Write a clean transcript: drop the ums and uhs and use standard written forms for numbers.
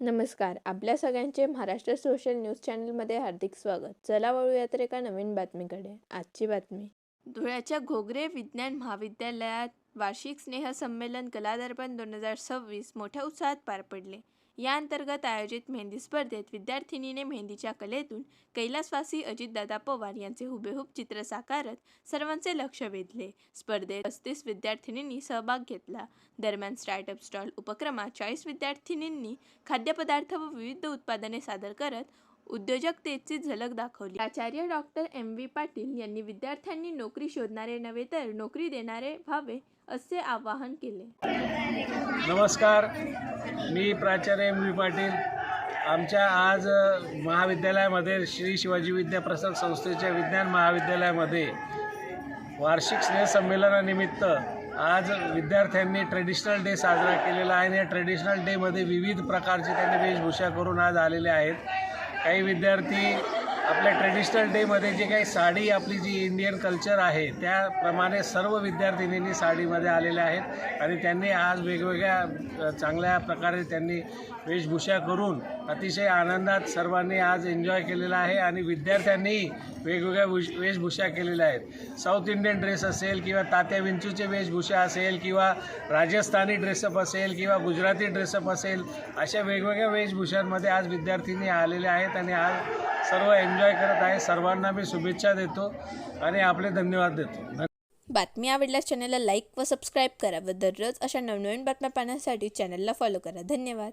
नमस्कार. आपल्या सगळ्यांचे महाराष्ट्र सोशल न्यूज चॅनलमध्ये हार्दिक स्वागत. चला वळूया तर एका नवीन बातमीकडे. आजची बातमी. धुळ्याच्या घोगरे विज्ञान महाविद्यालयात वार्षिक स्नेहसंमेलन कलादर्पण 2026 मोठ्या उत्साहात पार पडले. या अंतर्गत आयोजित मेहंदी स्पर्धेत विद्यार्थिनीने मेहंदीच्या कलेतून कैलासवासी अजितदादा पवार यांचे हुबेहूब चित्र साकारत सर्वांचे लक्ष वेधले. स्पर्धेत 35 विद्यार्थिनींनी सहभाग घेतला. दरम्यान स्टार्टअप स्टॉल उपक्रमात 40 विद्यार्थिनींनी खाद्यपदार्थ व विविध उत्पादने सादर करत उद्योजकतेची झलक दाखवली. प्राचार्य डॉक्टर M.V. पाटील यांनी विद्यार्थ्यांनी नोकरी शोधणारे नव्हे तर नोकरी देणारे व्हावे असे आवाहन केले. नमस्कार, मी प्राचार्य M.V. पाटील. आमच्या आज महाविद्यालयामध्ये श्री शिवाजी विद्याप्रसाद संस्थेच्या विज्ञान महाविद्यालयामध्ये वार्षिक स्नेहसंमेलनानिमित्त आज विद्यार्थ्यांनी ट्रेडिशनल डे साजरा केलेला आहे. आणि या ट्रेडिशनल डेमध्ये विविध प्रकारचे त्यांनी वेशभूषा करून आज आलेले आहेत. काही विद्यार्थी आपल्या ट्रेडिशनल डेमध्ये जे काही साडी आपली जी इंडियन कल्चर आहे त्याप्रमाणे सर्व विद्यार्थिनींनी साडीमध्ये आलेले आहेत आणि त्यांनी आज वेगवेगळ्या चांगल्या प्रकारे त्यांनी वेशभूषा करून अतिशय आनंदात सर्वांनी आज एन्जॉय केलेला आहे. आणि विद्यार्थ्यांनी वेगवेगळ्या वेशभूषा केलेल्या आहेत. साऊथ इंडियन ड्रेस असेल किंवा तात्या विंचूचे वेशभूषा असेल किंवा राजस्थानी ड्रेसअप असेल किंवा गुजराती ड्रेसअप असेल, अशा वेगवेगळ्या वेशभूषांमध्ये आज विद्यार्थिनी आलेले आहेत आणि आज सर्व एन्जॉय करत आहे. सर्वांना मी शुभेच्छा देतो आणि आपले धन्यवाद देतो. बातमी आवडल्यास चॅनलला लाईक व सबस्क्राईब करा व दररोज अशा नवनवीन बातम्या पाहण्यासाठी चॅनलला फॉलो करा. धन्यवाद.